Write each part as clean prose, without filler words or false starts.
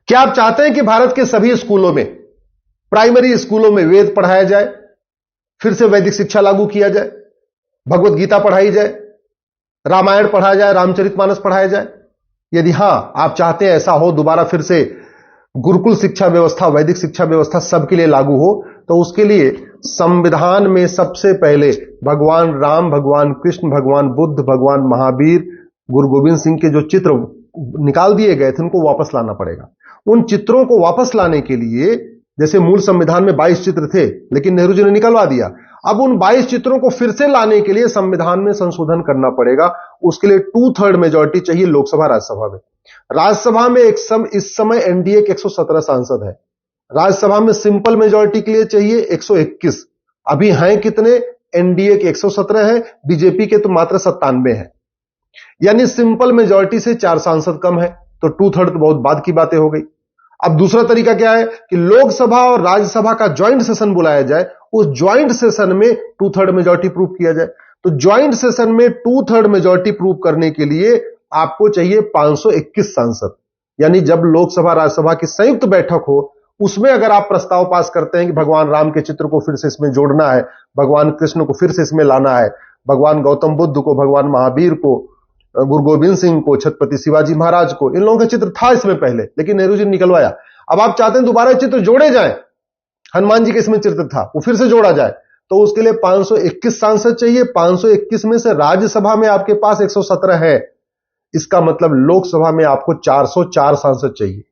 क्या आप चाहते हैं कि भारत के सभी स्कूलों में, प्राइमरी स्कूलों में वेद पढ़ाया जाए, फिर से वैदिक शिक्षा लागू किया जाए, भगवत गीता पढ़ाई जाए, रामायण पढ़ाया जाए, रामचरितमानस पढ़ाया जाए? यदि हां आप चाहते हैं ऐसा हो, दोबारा फिर से गुरुकुल शिक्षा व्यवस्था, वैदिक शिक्षा व्यवस्था सबके लिए लागू हो, तो उसके लिए संविधान में सबसे पहले भगवान राम, भगवान कृष्ण, भगवान बुद्ध, भगवान महावीर, गुरु गोविंद सिंह के जो चित्र निकाल दिए गए थे उनको वापस लाना पड़ेगा। उन चित्रों को वापस लाने के लिए, जैसे मूल संविधान में 22 चित्र थे लेकिन नेहरू जी ने निकलवा दिया, अब उन 22 चित्रों को फिर से लाने के लिए संविधान में संशोधन करना पड़ेगा। उसके लिए 2/3 मेजॉरिटी चाहिए लोकसभा राज्यसभा में। राज्यसभा में इस समय एनडीए के 117 सांसद हैं। राज्यसभा में सिंपल मेजॉरिटी के लिए चाहिए 121। अभी हैं कितने? एनडीए के 117 है, बीजेपी के तो मात्र 97 है। यानी सिंपल मेजॉरिटी से 4 सांसद कम है, तो 2/3 तो बहुत बाद की बातें हो गई। अब दूसरा तरीका क्या है कि लोकसभा और राज्यसभा का ज्वाइंट सेशन बुलाया जाए, उस ज्वाइंट सेशन में 2/3 मेजॉरिटी प्रूव किया जाए। तो ज्वाइंट सेशन में 2/3 मेजॉरिटी प्रूव करने के लिए आपको चाहिए 521 सांसद। यानी जब लोकसभा राज्यसभा की संयुक्त बैठक हो, उसमें अगर आप प्रस्ताव पास करते हैं कि भगवान राम के चित्र को फिर से इसमें जोड़ना है, भगवान कृष्ण को फिर से इसमें लाना है, भगवान गौतम बुद्ध को, भगवान महावीर को, गुरु गोविंद सिंह को, छत्रपति शिवाजी महाराज को, इन लोगों का चित्र था इसमें पहले लेकिन नेहरू जी ने निकलवाया। अब आप चाहते हैं दोबारा चित्र जोड़े जाएं, हनुमान जी के इसमें चित्र था वो फिर से जोड़ा जाए, तो उसके लिए 521 सांसद चाहिए। 521 में से राज्यसभा में आपके पास 117 है, इसका मतलब लोकसभा में आपको 404 सांसद चाहिए।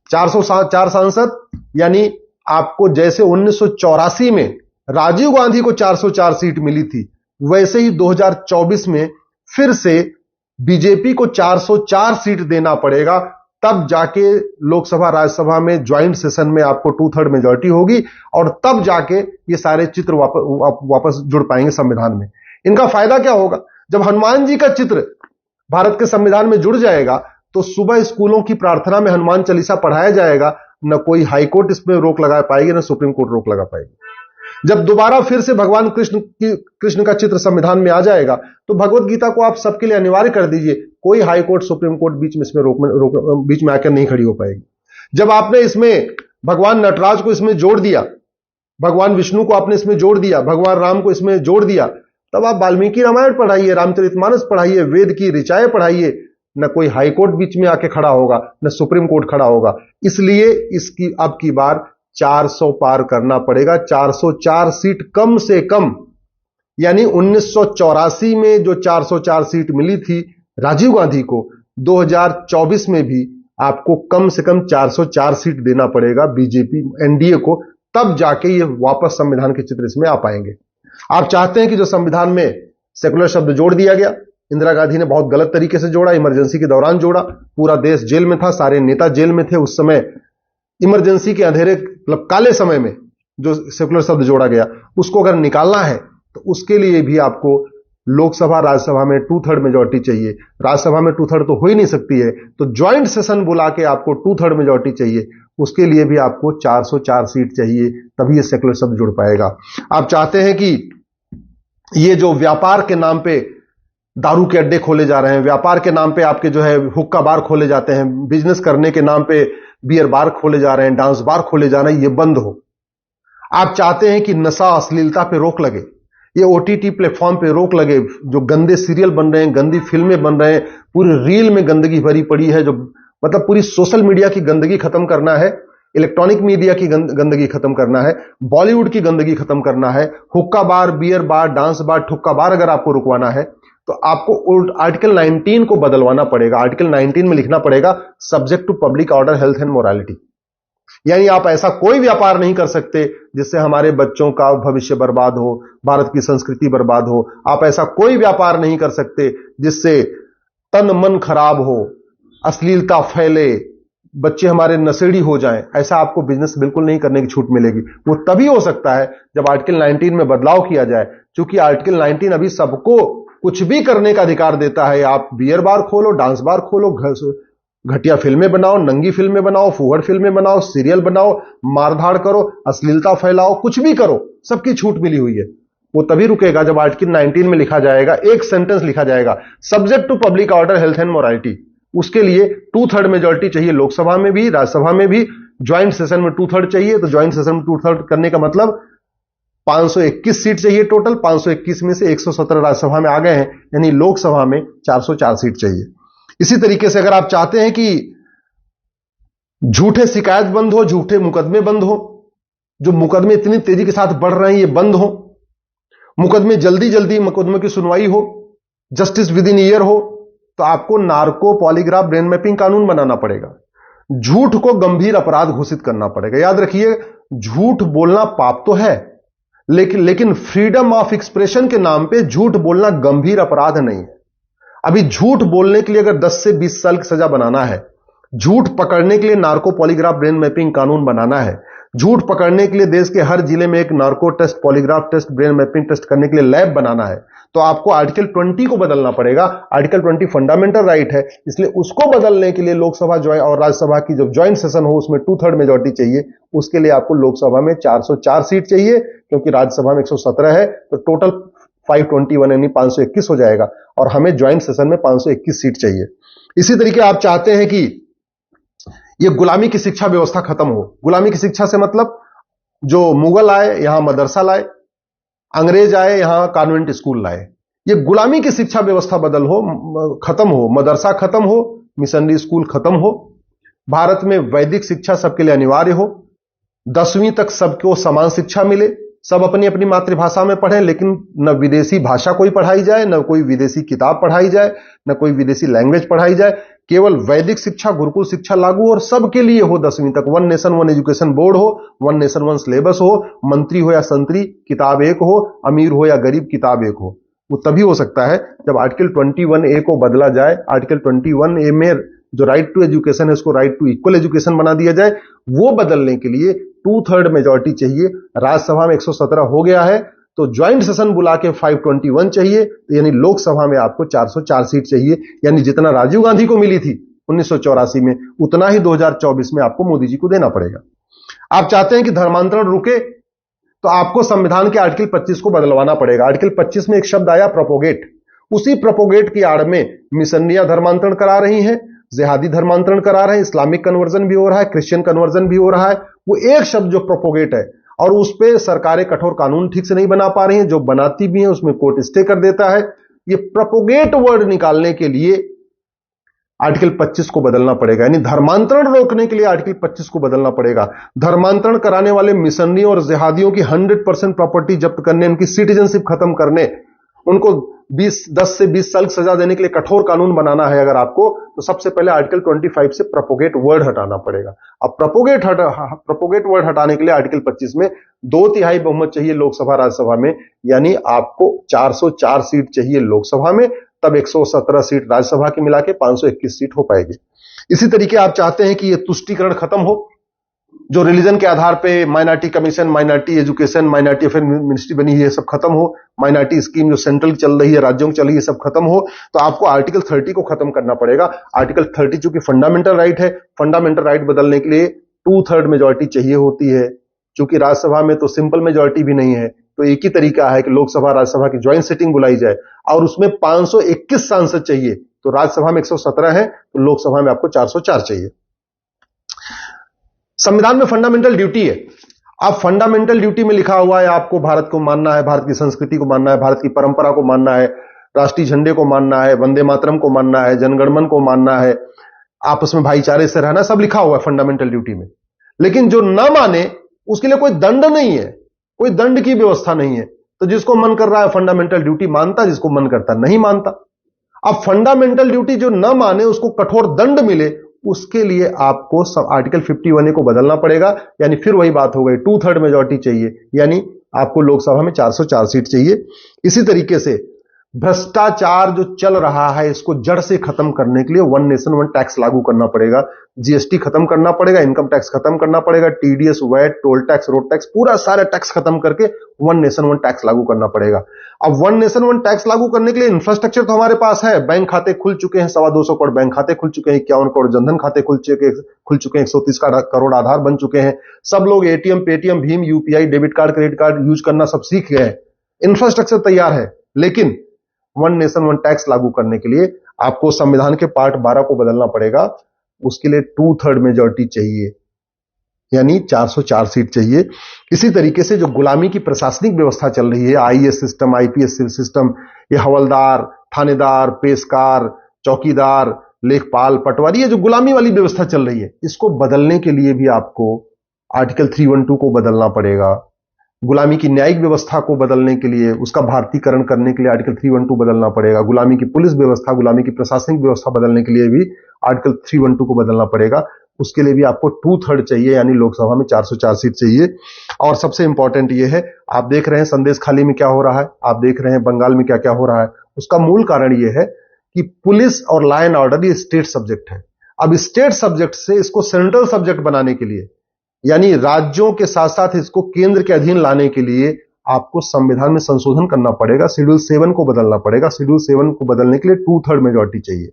404 सांसद, यानी आपको जैसे 1984 में राजीव गांधी को 404 सीट मिली थी, वैसे ही 2024 में फिर से बीजेपी को 404 सीट देना पड़ेगा, तब जाके लोकसभा राज्यसभा में ज्वाइंट सेशन में आपको 2/3 मेजॉरिटी होगी और तब जाके ये सारे चित्र वापस जुड़ पाएंगे संविधान में। इनका फायदा क्या होगा? जब हनुमान जी का चित्र भारत के संविधान में जुड़ जाएगा तो सुबह स्कूलों की प्रार्थना में हनुमान चालीसा पढ़ाया जाएगा, न कोई हाईकोर्ट इसमें रोक लगा पाएगी, न सुप्रीम कोर्ट रोक लगा पाएगी। जब दोबारा फिर से भगवान कृष्ण का चित्र संविधान में आ जाएगा तो भगवत गीता को आप सबके लिए अनिवार्य कर दीजिए, कोई हाई कोर्ट, सुप्रीम कोर्ट बीच में इसमें बीच में आकर नहीं खड़ी हो पाएगी। जब आपने इसमें भगवान नटराज को इसमें जोड़ दिया, भगवान विष्णु को आपने इसमें जोड़ दिया, भगवान राम को इसमें जोड़ दिया, तब आप वाल्मीकि रामायण पढ़ाइए, रामचरितमानस पढ़ाइए, वेद की ऋचाएं पढ़ाइए, न कोई हाई कोर्ट बीच में आके खड़ा होगा, न सुप्रीम कोर्ट खड़ा होगा। इसलिए इसकी अब की बार 400 पार करना पड़ेगा। 404 सीट कम से कम, यानी 1984 में जो 404 सीट मिली थी राजीव गांधी को, 2024 में भी आपको कम से कम 404 सीट देना पड़ेगा बीजेपी एनडीए को, तब जाके ये वापस संविधान के चित्र इसमें आ पाएंगे। आप चाहते हैं कि जो संविधान में सेकुलर शब्द जोड़ दिया गया, इंदिरा गांधी ने बहुत गलत तरीके से जोड़ा, इमरजेंसी के दौरान जोड़ा, पूरा देश जेल में था, सारे नेता जेल में थे उस समय, इमरजेंसी के अंधेरे मतलब काले समय में जो सेकुलर शब्द जोड़ा गया, उसको अगर निकालना है तो उसके लिए भी आपको लोकसभा राज्यसभा में 2/3 मेजॉरिटी चाहिए। राज्यसभा में 2/3 तो हो ही नहीं सकती है, तो ज्वाइंट सेशन बुला के आपको 2/3 मेजॉरिटी चाहिए। उसके लिए भी आपको 404 सीट चाहिए, तभी ये सेकुलर शब्द जुड़ पाएगा। आप चाहते हैं कि ये जो व्यापार के नाम पे दारू के अड्डे खोले जा रहे हैं, व्यापार के नाम पे आपके जो है हुक्का बार खोले जाते हैं, बिजनेस करने के नाम पे बियर बार खोले जा रहे हैं, डांस बार खोले जा रहे हैं, ये बंद हो। आप चाहते हैं कि नशा अश्लीलता पे रोक लगे, ये ओटीटी प्लेटफॉर्म पे रोक लगे, जो गंदे सीरियल बन रहे हैं, गंदी फिल्में बन रहे हैं, पूरी रील में गंदगी भरी पड़ी है, जो मतलब पूरी सोशल मीडिया की गंदगी खत्म करना है, इलेक्ट्रॉनिक मीडिया की गंदगी खत्म करना है, बॉलीवुड की गंदगी खत्म करना है, हुक्का बार, बियर बार, डांस बार, ठुक्का बार अगर आपको रुकवाना है तो आपको आर्टिकल 19 को बदलवाना पड़ेगा। आर्टिकल 19 में लिखना पड़ेगा subject to public order, health and morality. यानी आप ऐसा कोई व्यापार नहीं कर सकते जिससे हमारे बच्चों का भविष्य बर्बाद हो, भारत की संस्कृति बर्बाद हो। आप ऐसा कोई व्यापार नहीं कर सकते जिससे तन मन खराब हो, अश्लीलता फैले, बच्चे हमारे नशेड़ी हो जाएं। ऐसा आपको बिजनेस बिल्कुल नहीं करने की छूट मिलेगी। वो तभी हो सकता है जब आर्टिकल 19 में बदलाव किया जाए, क्योंकि आर्टिकल 19 अभी सबको कुछ भी करने का अधिकार देता है। आप बियर बार खोलो, डांस बार खोलो, घटिया फिल्में बनाओ, नंगी फिल्में बनाओ, फूहड़ फिल्में बनाओ, सीरियल बनाओ, मारधाड़ करो, अश्लीलता फैलाओ, कुछ भी करो, सबकी छूट मिली हुई है। वो तभी रुकेगा जब आर्टिकल 19 में लिखा जाएगा, एक सेंटेंस लिखा जाएगा, subject to public order, health and morality. उसके लिए 2/3 मेजॉरिटी चाहिए लोकसभा में भी, राज्यसभा में भी। ज्वाइंट सेशन में 2/3 चाहिए, तो ज्वाइंट सेशन में 2/3 करने का मतलब 521 सीट चाहिए टोटल। 521 में से 117 राज्यसभा में आ गए हैं, यानी लोकसभा में 404 सीट चाहिए। इसी तरीके से अगर आप चाहते हैं कि झूठे शिकायत बंद हो, झूठे मुकदमे बंद हो, जो मुकदमे इतनी तेजी के साथ बढ़ रहे हैं ये बंद हो, मुकदमे जल्दी जल्दी मुकदमे की सुनवाई हो, जस्टिस विद इन ईयर हो, तो आपको नार्को पॉलीग्राफ ब्रेन मैपिंग कानून बनाना पड़ेगा। झूठ को गंभीर अपराध घोषित करना पड़ेगा। याद रखिए, झूठ बोलना पाप तो है, लेकिन फ्रीडम ऑफ एक्सप्रेशन के नाम पे झूठ बोलना गंभीर अपराध नहीं है। अभी झूठ बोलने के लिए अगर 10 से 20 साल की सजा बनाना है, झूठ पकड़ने के लिए नार्को पॉलीग्राफ ब्रेन मैपिंग कानून बनाना है, झूठ पकड़ने के लिए देश के हर जिले में एक narco test, polygraph test, brain mapping test करने के लिए लैब बनाना है, तो आपको आर्टिकल 20 को बदलना पड़ेगा। आर्टिकल 20 फंडामेंटल राइट है, इसलिए उसको बदलने के लिए लोकसभा और राज्यसभा की जब ज्वाइंट सेशन हो उसमें 2/3 मेजॉरिटी चाहिए। उसके लिए आपको लोकसभा में 404 सीट चाहिए, क्योंकि राज्यसभा में 117 है, तो टोटल 521 यानी 521 हो जाएगा, और हमें ज्वाइंट सेशन में 521 सीट चाहिए। इसी तरीके आप चाहते हैं कि यह गुलामी की शिक्षा व्यवस्था खत्म हो। गुलामी की शिक्षा से मतलब जो मुगल आए यहां मदरसा लाए, अंग्रेज आए यहां कॉन्वेंट स्कूल लाए, ये गुलामी की शिक्षा व्यवस्था बदल हो, खत्म हो, मदरसा खत्म हो, मिशनरी स्कूल खत्म हो, भारत में वैदिक शिक्षा सबके लिए अनिवार्य हो, 10वीं तक सबको समान शिक्षा मिले, सब अपनी अपनी मातृभाषा में पढ़ें, लेकिन न विदेशी भाषा कोई पढ़ाई जाए, न कोई विदेशी किताब पढ़ाई जाए, न कोई विदेशी लैंग्वेज पढ़ाई जाए, केवल वैदिक शिक्षा, गुरुकुल शिक्षा लागू और सबके लिए हो 10वीं तक। 1 नेशन 1 एजुकेशन बोर्ड हो, 1 नेशन 1 सिलेबस हो, मंत्री हो या संतरी किताब एक हो, अमीर हो या गरीब किताब एक हो। वो तभी हो सकता है जब आर्टिकल 21A को बदला जाए। आर्टिकल 21A में जो राइट टू एजुकेशन है उसको राइट टू इक्वल एजुकेशन बना दिया जाए। वो बदलने के लिए 2/3 मेजॉरिटी चाहिए। राज्यसभा में 117 हो गया है, तो ज्वाइंट सेशन बुला के 521 चाहिए, तो यानी लोकसभा में आपको 404 सीट चाहिए, यानी जितना राजीव गांधी को मिली थी 1984 में, उतना ही 2024 में आपको मोदी जी को देना पड़ेगा। आप चाहते हैं कि धर्मांतरण रुके, तो आपको संविधान के आर्टिकल 25 को बदलवाना पड़ेगा। आर्टिकल 25 में एक शब्द आया प्रोपोगेट, उसी प्रोपोगेट की आड़ में मिशनरियां धर्मांतरण करा रही हैं, जिहादी धर्मांतरण करा रहे हैं, इस्लामिक कन्वर्जन भी हो रहा है, क्रिश्चियन कन्वर्जन भी हो रहा है। वो एक शब्द जो प्रोपोगेट है, और उस पे सरकारें कठोर कानून ठीक से नहीं बना पा रही हैं, जो बनाती भी हैं उसमें कोर्ट स्टे कर देता है। ये प्रोपोगेट वर्ड निकालने के लिए आर्टिकल 25 को बदलना पड़ेगा, यानी धर्मांतरण रोकने के लिए आर्टिकल 25 को बदलना पड़ेगा। धर्मांतरण कराने वाले मिशनरियों और जिहादियों की 100% प्रॉपर्टी जब्त करने, उनकी सिटीजनशिप खत्म करने, उनको 10 से 20 साल की सजा देने के लिए कठोर कानून बनाना है अगर आपको, तो सबसे पहले आर्टिकल 25 से प्रोपोगेट वर्ड हटाना पड़ेगा। अब प्रोपोगेट वर्ड हटाने के लिए आर्टिकल 25 में 2/3 बहुमत चाहिए लोकसभा राज्यसभा में, यानी आपको 404 सीट चाहिए लोकसभा में, तब 117 सीट राज्यसभा की मिला के 521 सीट हो पाएगी। इसी तरीके आप चाहते हैं कि यह तुष्टीकरण खत्म हो, जो रिलीजन के आधार पे minority commission, minority education, minority affair ministry बनी है, सब खत्म हो, माइनॉरिटी स्कीम जो सेंट्रल चल रही है, राज्यों की चल रही है, सब खत्म हो, तो आपको आर्टिकल 30 को खत्म करना पड़ेगा। आर्टिकल 30 चूंकि फंडामेंटल राइट है, फंडामेंटल राइट बदलने के लिए 2/3 मेजॉरिटी चाहिए होती है। चूंकि राज्यसभा में तो सिंपल मेजॉरिटी भी नहीं है, तो एक ही तरीका है कि लोकसभा राज्यसभा की ज्वाइंट सिटिंग बुलाई जाए, और उसमें 521 सांसद चाहिए। तो राज्यसभा में 117 है, तो लोकसभा में आपको 404 चाहिए। संविधान में फंडामेंटल ड्यूटी है। अब फंडामेंटल ड्यूटी में लिखा हुआ है आपको भारत को मानना है, भारत की संस्कृति को मानना है, भारत की परंपरा को मानना है, राष्ट्रीय झंडे को मानना है, वंदे मातरम को मानना है, जनगणमन को मानना है, आपस में भाईचारे से रहना, सब लिखा हुआ है फंडामेंटल ड्यूटी में। लेकिन जो ना माने उसके लिए कोई दंड नहीं है, कोई दंड की व्यवस्था नहीं है। तो जिसको मन कर रहा है फंडामेंटल ड्यूटी मानता, जिसको मन करता नहीं मानता। अब फंडामेंटल ड्यूटी जो ना माने उसको कठोर दंड मिले, उसके लिए आपको आर्टिकल 51A को बदलना पड़ेगा, यानी फिर वही बात हो गई, 2/3 मेजॉरिटी चाहिए, यानी आपको लोकसभा में 404 सीट चाहिए। इसी तरीके से भ्रष्टाचार जो चल रहा है इसको जड़ से खत्म करने के लिए 1 नेशन 1 टैक्स लागू करना पड़ेगा। जीएसटी खत्म करना पड़ेगा, इनकम टैक्स खत्म करना पड़ेगा, TDS, VAT, toll tax, road tax, पूरा सारा टैक्स खत्म करके 1 नेशन 1 टैक्स लागू करना पड़ेगा। अब 1 नेशन 1 टैक्स लागू करने के लिए इंफ्रास्ट्रक्चर तो हमारे पास है, बैंक खाते खुल चुके हैं, 225 करोड़ बैंक खाते खुल चुके हैं, 51 करोड़ जनधन खाते खुल चुके हैं, 130 करोड़ आधार बन चुके हैं। सब लोग ATM, Paytm, Bhim, UPI, debit card, credit card use करना सब सीख गए हैं, इंफ्रास्ट्रक्चर तैयार है। लेकिन 1 नेशन 1 टैक्स लागू करने के लिए आपको संविधान के पार्ट 12 को बदलना पड़ेगा। उसके लिए 2/3 मेजॉरिटी चाहिए, यानी 404 सीट चाहिए। इसी तरीके से जो गुलामी की प्रशासनिक व्यवस्था चल रही है, आईएएस सिस्टम, आईपीएस सिस्टम, ये हवलदार, थानेदार, पेशकार, चौकीदार, लेखपाल, पटवारी, ये जो गुलामी वाली व्यवस्था चल रही है, इसको बदलने के लिए भी आपको आर्टिकल 312 को बदलना पड़ेगा। गुलामी की न्यायिक व्यवस्था को बदलने के लिए, उसका भारतीकरण करने के लिए आर्टिकल 312 बदलना पड़ेगा। गुलामी की पुलिस व्यवस्था, गुलामी की प्रशासनिक व्यवस्था बदलने के लिए भी आर्टिकल 312 को बदलना पड़ेगा। उसके लिए भी आपको 2/3 चाहिए, यानी लोकसभा में 404 सीट चाहिए। और सबसे इंपॉर्टेंट यह है, आप देख रहे हैं संदेश खाली में क्या हो रहा है, आप देख रहे हैं बंगाल में क्या क्या हो रहा है। उसका मूल कारण यह है कि पुलिस और लॉ एंड ऑर्डर ये स्टेट सब्जेक्ट है। अब स्टेट सब्जेक्ट से इसको सेंट्रल सब्जेक्ट बनाने के लिए, यानी राज्यों के साथ साथ इसको केंद्र के अधीन लाने के लिए आपको संविधान में संशोधन करना पड़ेगा, शेड्यूल 7 को बदलना पड़ेगा। शेड्यूल 7 को बदलने के लिए 2/3 मेजॉरिटी चाहिए।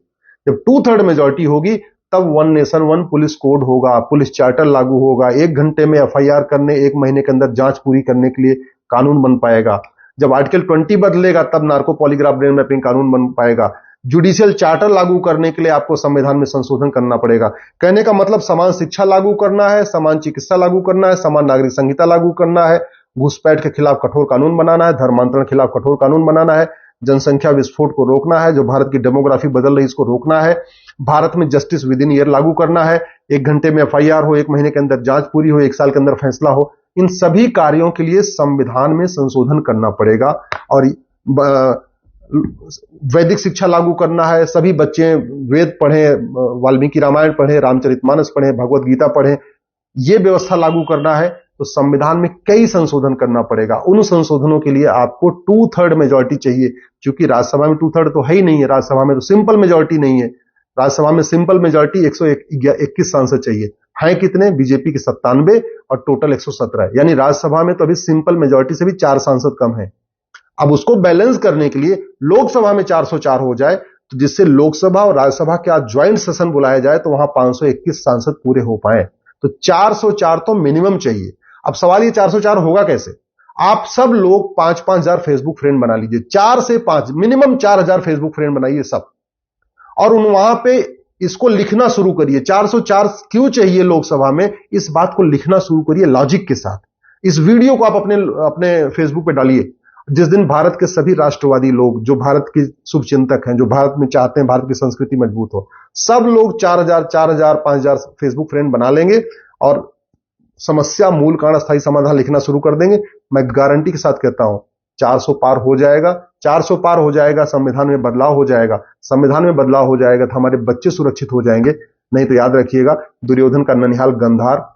जब 2/3 मेजॉरिटी होगी तब 1 नेशन 1 पुलिस कोड होगा, पुलिस चार्टर लागू होगा, 1 घंटे में एफआईआर करने, 1 महीने के अंदर जांच पूरी करने के लिए कानून बन पाएगा। जब आर्टिकल 20 बदलेगा तब नार्को पॉलीग्राफ ब्रेन मैपिंग कानून बन पाएगा। जुडिशियल चार्टर लागू करने के लिए आपको संविधान में संशोधन करना पड़ेगा। कहने का मतलब समान शिक्षा लागू करना है, समान चिकित्सा लागू करना है, समान नागरिक संहिता लागू करना है, घुसपैठ के खिलाफ कठोर कानून बनाना है, धर्मांतरण के खिलाफ कठोर कानून बनाना है, जनसंख्या विस्फोट को रोकना है, जो भारत की डेमोग्राफी बदल रही है इसको रोकना है, भारत में जस्टिस विद इन ईयर लागू करना है, 1 घंटे में एफआईआर हो, 1 महीने के अंदर जांच पूरी हो, 1 साल के अंदर फैसला हो। इन सभी कार्यों के लिए संविधान में संशोधन करना पड़ेगा। और वैदिक शिक्षा लागू करना है, सभी बच्चे वेद पढ़ें, वाल्मीकि रामायण पढ़ें, रामचरितमानस पढ़ें, भगवत गीता पढ़ें, यह व्यवस्था लागू करना है। तो संविधान में कई संशोधन करना पड़ेगा। उन संशोधनों के लिए आपको 2/3 मेजॉरिटी चाहिए। क्योंकि राज्यसभा में 2/3 तो है ही नहीं है, राज्यसभा में तो सिंपल मेजॉरिटी नहीं है। राज्यसभा में सिंपल मेजॉरिटी 121 सांसद चाहिए, हैं कितने? बीजेपी के 97 और टोटल 117 है, यानी राज्यसभा में तो अभी सिंपल मेजॉरिटी से भी 4 सांसद कम है। अब उसको बैलेंस करने के लिए लोकसभा में 404 हो जाए, तो जिससे लोकसभा और राज्यसभा के आज ज्वाइंट सेशन बुलाया जाए तो वहां 521 सांसद पूरे हो पाए। तो 404 तो मिनिमम चाहिए। अब सवाल ये 404 होगा कैसे? आप सब लोग 5-5 हजार फेसबुक फ्रेंड बना लीजिए, 4 से 5 मिनिमम 4000 फेसबुक फ्रेंड बनाइए सब, और वहां पे इसको लिखना शुरू करिए। 404 क्यों चाहिए लोकसभा में, इस बात को लिखना शुरू करिए लॉजिक के साथ। इस वीडियो को आप अपने फेसबुक पे डालिए। जिस दिन भारत के सभी राष्ट्रवादी लोग, जो भारत के शुभचिंतक हैं, जो भारत में चाहते हैं भारत की संस्कृति मजबूत हो, सब लोग 4000, 5000 फेसबुक फ्रेंड बना लेंगे और समस्या मूल कारण स्थायी समाधान लिखना शुरू कर देंगे। मैं गारंटी के साथ कहता हूं 400 पार हो जाएगा। 400 पार हो जाएगा, संविधान में बदलाव हो जाएगा। संविधान में बदलाव हो जाएगा तो हमारे बच्चे सुरक्षित हो जाएंगे। नहीं तो याद रखिएगा, दुर्योधन का ननिहाल गंधार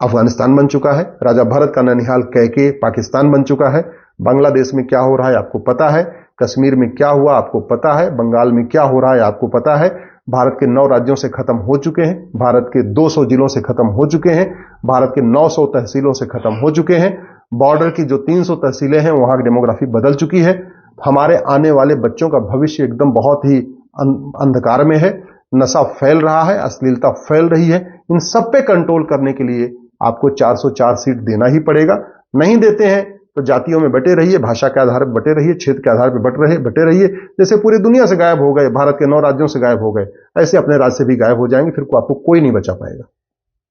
अफगानिस्तान बन चुका है, राजा भरत का ननिहाल कैके पाकिस्तान बन चुका है। बांग्लादेश में क्या हो रहा है आपको पता है, कश्मीर में क्या हुआ आपको पता है, बंगाल में क्या हो रहा है आपको पता है। भारत के 9 राज्यों से खत्म हो चुके हैं, भारत के 200 जिलों से खत्म हो चुके हैं, भारत के 900 तहसीलों से खत्म हो चुके हैं। बॉर्डर की जो 300 तहसीलें हैं वहां की डेमोग्राफी बदल चुकी है। हमारे आने वाले बच्चों का भविष्य एकदम बहुत ही अंधकार में है। नशा फैल रहा है, अश्लीलता फैल रही है। इन सब पे कंट्रोल करने के लिए आपको 404 सीट देना ही पड़ेगा। नहीं देते हैं तो जातियों में बटे रहिए, भाषा के आधार पर बटे रहिए, क्षेत्र के आधार पर बटे रहिए। जैसे पूरी दुनिया से गायब हो गए, भारत के 9 राज्यों से गायब हो गए, ऐसे अपने राज्य से भी गायब हो जाएंगे, फिर आपको कोई नहीं बचा पाएगा।